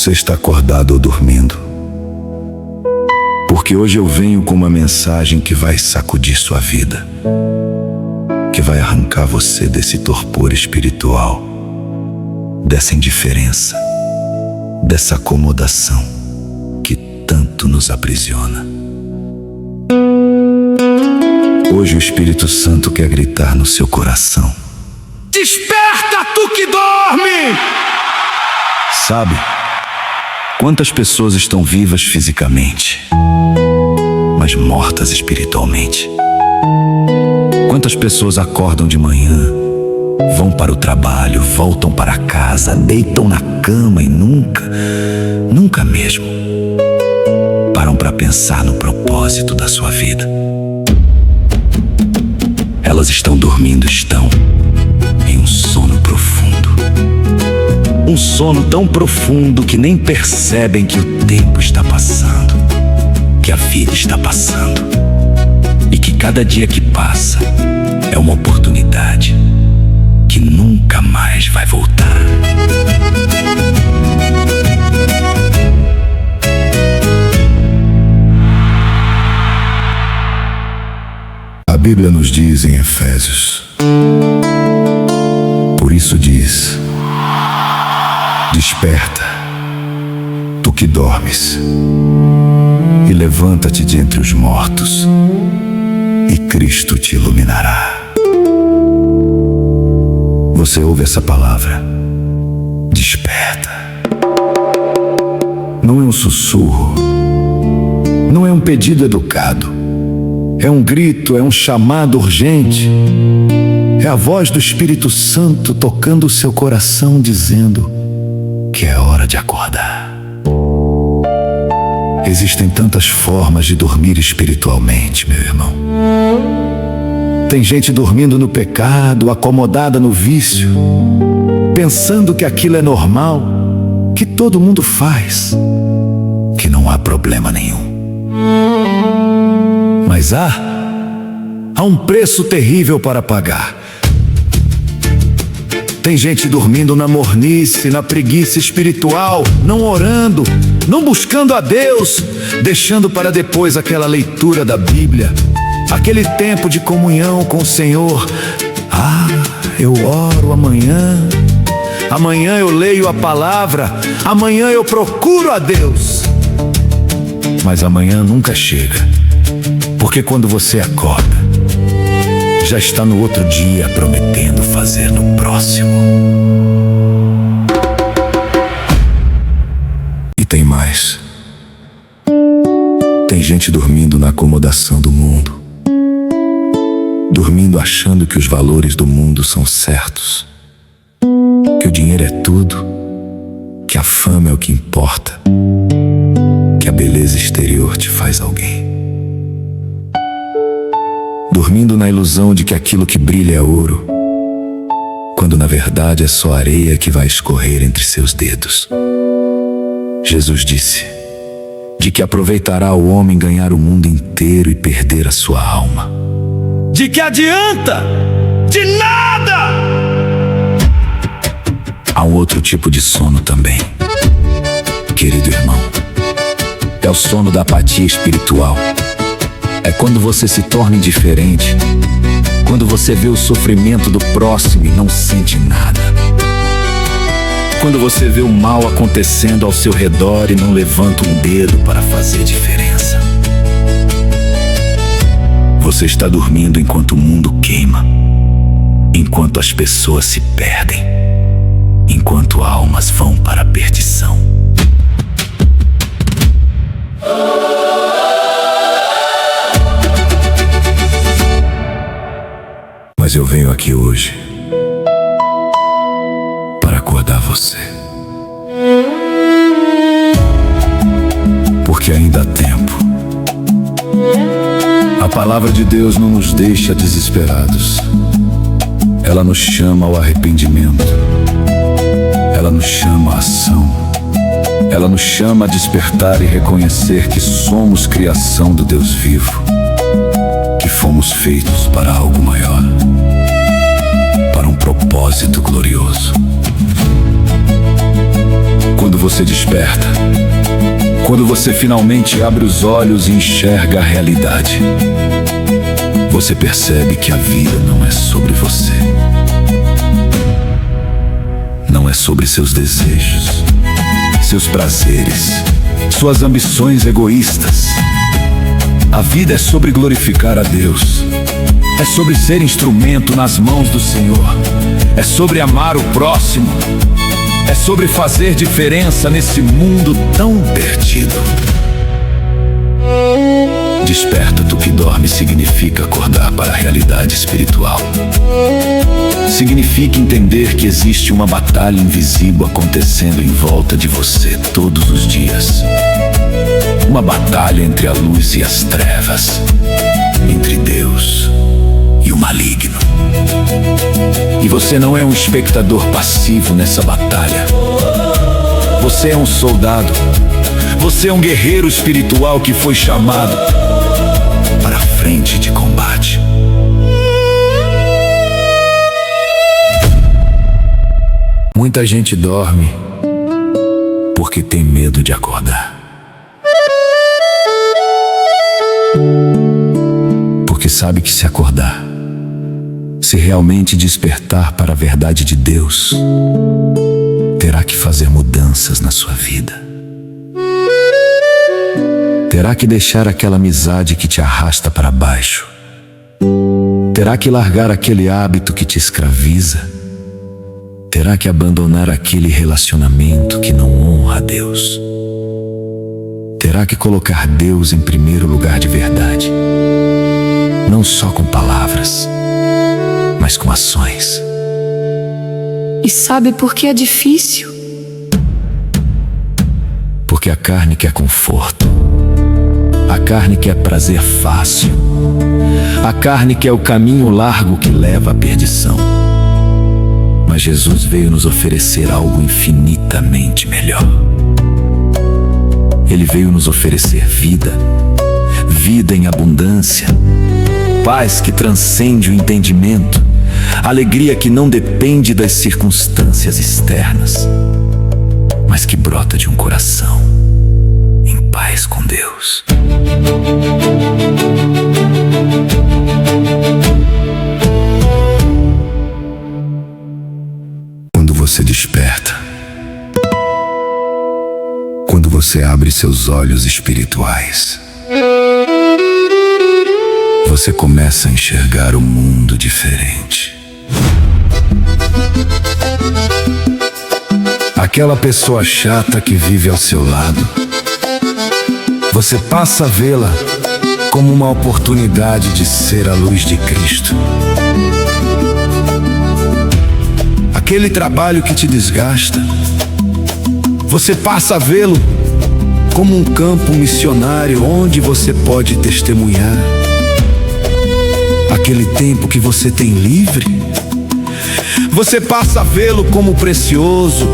Você está acordado ou dormindo? Porque hoje eu venho com uma mensagem que vai sacudir sua vida, que vai arrancar você desse torpor espiritual, dessa indiferença, dessa acomodação que tanto nos aprisiona. Hoje o Espírito Santo quer gritar no seu coração: desperta, tu que dorme! Sabe, quantas pessoas estão vivas fisicamente, mas mortas espiritualmente? Quantas pessoas acordam de manhã, vão para o trabalho, voltam para casa, deitam na cama e nunca mesmo param para pensar no propósito da sua vida? Elas estão dormindo, estão em um sono profundo. Um sono tão profundo que nem percebem que o tempo está passando, que a vida está passando, e que cada dia que passa é uma oportunidade que nunca mais vai voltar. A Bíblia nos diz em Efésios, por isso diz: desperta, tu que dormes, e levanta-te de entre os mortos, e Cristo te iluminará. Você ouve essa palavra? Desperta. Não é um sussurro, não é um pedido educado, é um grito, é um chamado urgente. É a voz do Espírito Santo tocando o seu coração, dizendo que é hora de acordar. Existem tantas formas de dormir espiritualmente, meu irmão. Tem gente dormindo no pecado, acomodada no vício, pensando que aquilo é normal, que todo mundo faz, que não há problema nenhum. Mas há um preço terrível para pagar. Tem gente dormindo na mornice, na preguiça espiritual, não orando, não buscando a Deus, deixando para depois aquela leitura da Bíblia, aquele tempo de comunhão com o Senhor. Eu oro amanhã eu leio a palavra, amanhã eu procuro a Deus. Mas amanhã nunca chega, porque quando você acorda, já está no outro dia prometendo fazer no próximo. E tem mais. Tem gente dormindo na acomodação do mundo, dormindo achando que os valores do mundo são certos, que o dinheiro é tudo, que a fama é o que importa, que a beleza exterior te faz alguém. Dormindo na ilusão de que aquilo que brilha é ouro, quando na verdade é só areia que vai escorrer entre seus dedos. Jesus disse: de que aproveitará o homem ganhar o mundo inteiro e perder a sua alma? De que adianta? De nada! Há um outro tipo de sono também, querido irmão. É o sono da apatia espiritual. É quando você se torna indiferente, quando você vê o sofrimento do próximo e não sente nada, quando você vê o mal acontecendo ao seu redor e não levanta um dedo para fazer diferença. Você está dormindo enquanto o mundo queima, enquanto as pessoas se perdem, enquanto almas vão para a perdição. Mas eu venho aqui hoje para acordar você, porque ainda há tempo. A palavra de Deus não nos deixa desesperados. Ela nos chama ao arrependimento. Ela nos chama à ação. Ela nos chama a despertar e reconhecer que somos criação do Deus vivo, que fomos feitos para algo maior, para um propósito glorioso. Quando você desperta, quando você finalmente abre os olhos e enxerga a realidade, você percebe que a vida não é sobre você. Não é sobre seus desejos, seus prazeres, suas ambições egoístas. A vida é sobre glorificar a Deus. É sobre ser instrumento nas mãos do Senhor. É sobre amar o próximo. É sobre fazer diferença nesse mundo tão perdido. Desperta, tu que dorme, significa acordar para a realidade espiritual. Significa entender que existe uma batalha invisível acontecendo em volta de você todos os dias. Uma batalha entre a luz e as trevas, entre Deus e o maligno. E você não é um espectador passivo nessa batalha. Você é um soldado. Você é um guerreiro espiritual que foi chamado para a frente de combate. Muita gente dorme porque tem medo de acordar. Porque sabe que se acordar, se realmente despertar para a verdade de Deus, terá que fazer mudanças na sua vida. Terá que deixar aquela amizade que te arrasta para baixo. Terá que largar aquele hábito que te escraviza. Terá que abandonar aquele relacionamento que não honra a Deus. Terá que colocar Deus em primeiro lugar de verdade. Não só com palavras, mas com ações. E sabe por que é difícil? Porque a carne quer conforto. A carne quer prazer fácil. A carne quer o caminho largo que leva à perdição. Mas Jesus veio nos oferecer algo infinitamente melhor. Ele veio nos oferecer vida, vida em abundância, paz que transcende o entendimento, alegria que não depende das circunstâncias externas, mas que brota de um coração em paz com Deus. Quando você desperta, quando você abre seus olhos espirituais, você começa a enxergar o mundo diferente. Aquela pessoa chata que vive ao seu lado, você passa a vê-la como uma oportunidade de ser a luz de Cristo. Aquele trabalho que te desgasta, você passa a vê-lo como um campo missionário onde você pode testemunhar. Aquele tempo que você tem livre, você passa a vê-lo como precioso,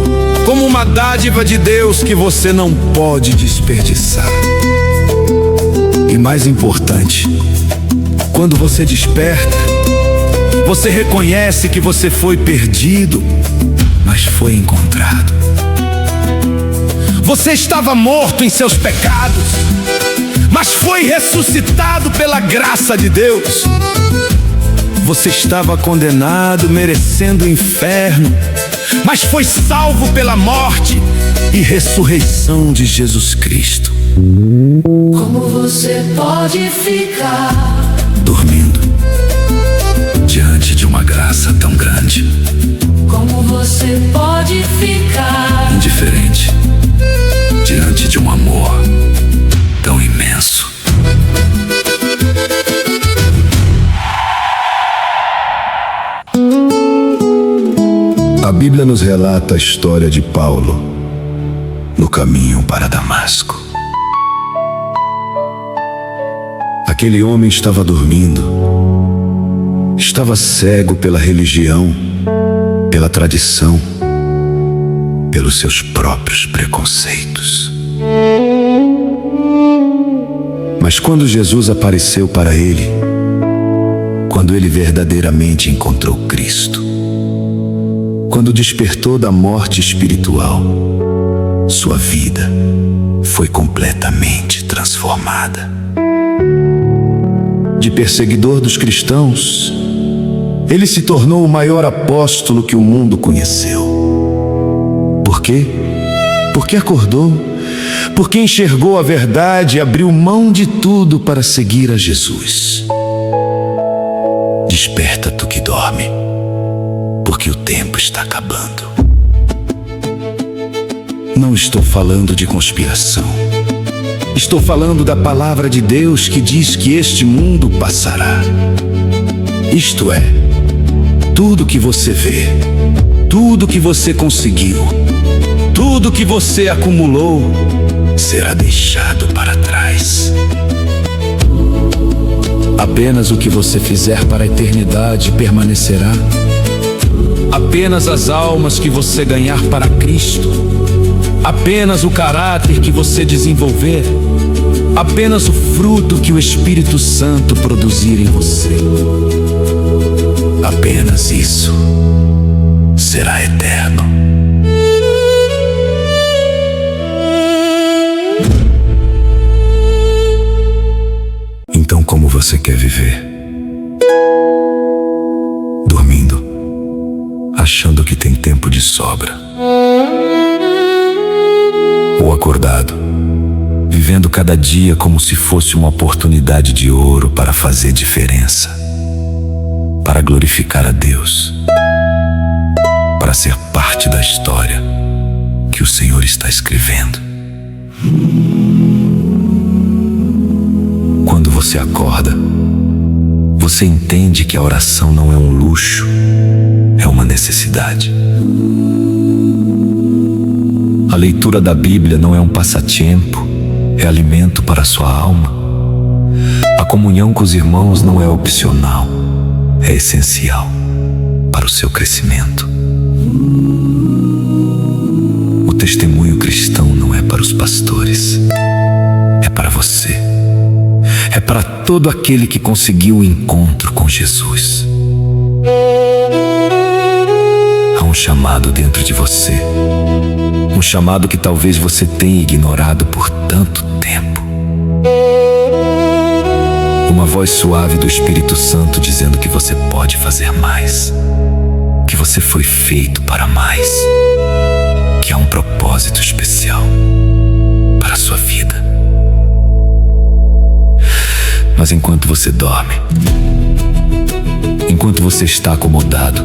como uma dádiva de Deus que você não pode desperdiçar. E mais importante, quando você desperta, você reconhece que você foi perdido, mas foi encontrado. Você estava morto em seus pecados, mas foi ressuscitado pela graça de Deus. Você estava condenado, merecendo o inferno, mas foi salvo pela morte e ressurreição de Jesus Cristo. Como você pode ficar dormindo diante de uma graça tão grande? Como você pode ficar indiferente diante de um amor tão imenso? A Bíblia nos relata a história de Paulo no caminho para Damasco. Aquele homem estava dormindo, estava cego pela religião, pela tradição, pelos seus próprios preconceitos. Mas quando Jesus apareceu para ele, quando ele verdadeiramente encontrou Cristo, quando despertou da morte espiritual, sua vida foi completamente transformada. De perseguidor dos cristãos, ele se tornou o maior apóstolo que o mundo conheceu. Por quê? Porque acordou, porque enxergou a verdade e abriu mão de tudo para seguir a Jesus. Desperta, tu que dorme, porque o tempo está acabando. Não estou falando de conspiração. Estou falando da palavra de Deus que diz que este mundo passará. Isto é, tudo que você vê, tudo que você conseguiu, tudo que você acumulou, será deixado para trás. Apenas o que você fizer para a eternidade permanecerá. Apenas as almas que você ganhar para Cristo, apenas o caráter que você desenvolver, apenas o fruto que o Espírito Santo produzir em você, apenas isso será eterno. Então, como você quer viver? Dormindo, achando que tem tempo de sobra? Ou acordado, vivendo cada dia como se fosse uma oportunidade de ouro para fazer diferença, para glorificar a Deus, para ser parte da história que o Senhor está escrevendo? Quando você acorda, você entende que a oração não é um luxo, é uma necessidade. A leitura da Bíblia não é um passatempo, é alimento para a sua alma. A comunhão com os irmãos não é opcional, é essencial para o seu crescimento. O testemunho cristão não é para os pastores, é para você. É para todo aquele que conseguiu o encontro com Jesus. Há um chamado dentro de você, um chamado que talvez você tenha ignorado por tanto tempo. Uma voz suave do Espírito Santo dizendo que você pode fazer mais, que você foi feito para mais, que há um propósito especial para a sua vida. Mas enquanto você dorme, enquanto você está acomodado,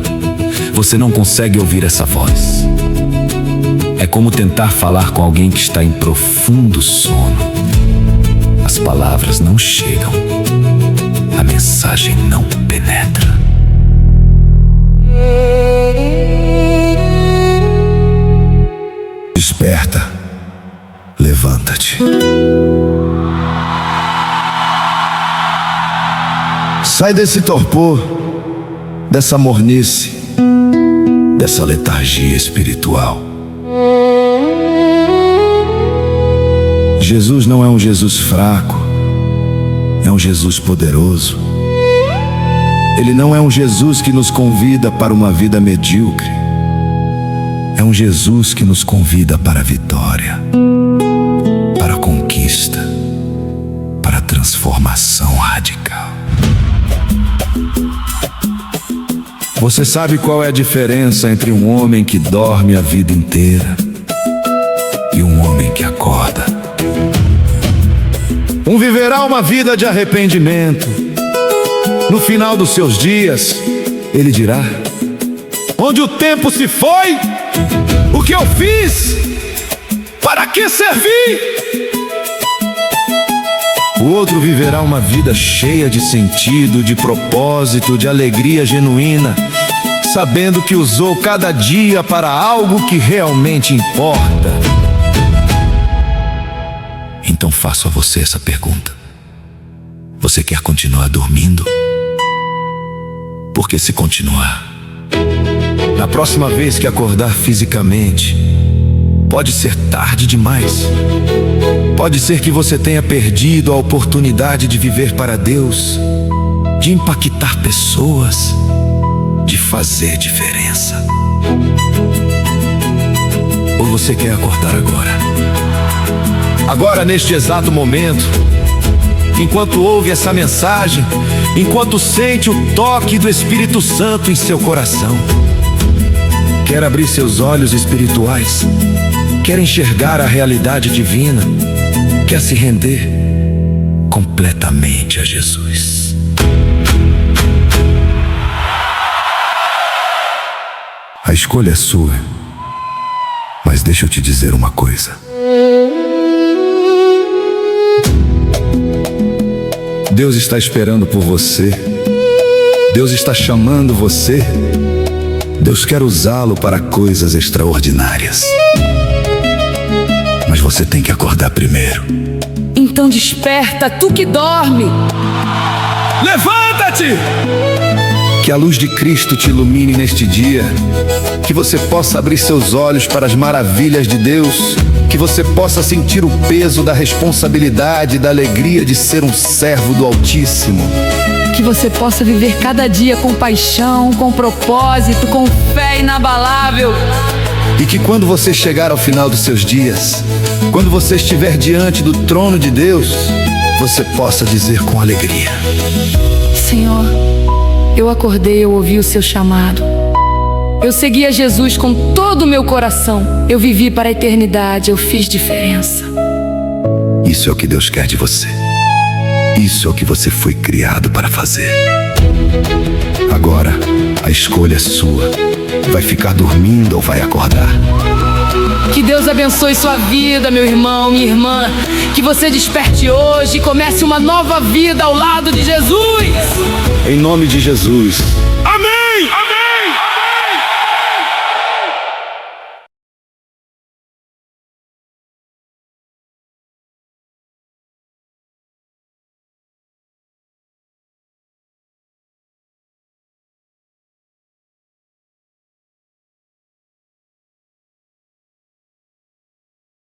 você não consegue ouvir essa voz. É como tentar falar com alguém que está em profundo sono. As palavras não chegam, a mensagem não penetra. Desperta, levanta-te. Sai desse torpor, dessa mornice, dessa letargia espiritual. Jesus não é um Jesus fraco, é um Jesus poderoso. Ele não é um Jesus que nos convida para uma vida medíocre. É um Jesus que nos convida para a vitória, para a conquista, para a transformação radical. Você sabe qual é a diferença entre um homem que dorme a vida inteira e um homem que acorda? Um viverá uma vida de arrependimento. No final dos seus dias, ele dirá: onde o tempo se foi? O que eu fiz? Para que servi? O outro viverá uma vida cheia de sentido, de propósito, de alegria genuína, sabendo que usou cada dia para algo que realmente importa. Então faço a você essa pergunta: você quer continuar dormindo? Porque se continuar, na próxima vez que acordar fisicamente, pode ser tarde demais. Pode ser que você tenha perdido a oportunidade de viver para Deus, de impactar pessoas, de fazer diferença. Ou você quer acordar agora. Agora, neste exato momento, enquanto ouve essa mensagem, enquanto sente o toque do Espírito Santo em seu coração, quer abrir seus olhos espirituais, quer enxergar a realidade divina, quer se render completamente a Jesus. A escolha é sua, mas deixa eu te dizer uma coisa. Deus está esperando por você. Deus está chamando você. Deus quer usá-lo para coisas extraordinárias. Mas você tem que acordar primeiro. Então desperta, tu que dorme. Levanta-te! Que a luz de Cristo te ilumine neste dia. Que você possa abrir seus olhos para as maravilhas de Deus. Que você possa sentir o peso da responsabilidade e da alegria de ser um servo do Altíssimo. Que você possa viver cada dia com paixão, com propósito, com fé inabalável. E que quando você chegar ao final dos seus dias, quando você estiver diante do trono de Deus, você possa dizer com alegria: Senhor, eu acordei, eu ouvi o seu chamado. Eu segui a Jesus com todo o meu coração. Eu vivi para a eternidade, eu fiz diferença. Isso é o que Deus quer de você. Isso é o que você foi criado para fazer. Agora, a escolha é sua. Vai ficar dormindo ou vai acordar? Que Deus abençoe sua vida, meu irmão, minha irmã. Que você desperte hoje e comece uma nova vida ao lado de Jesus. Em nome de Jesus.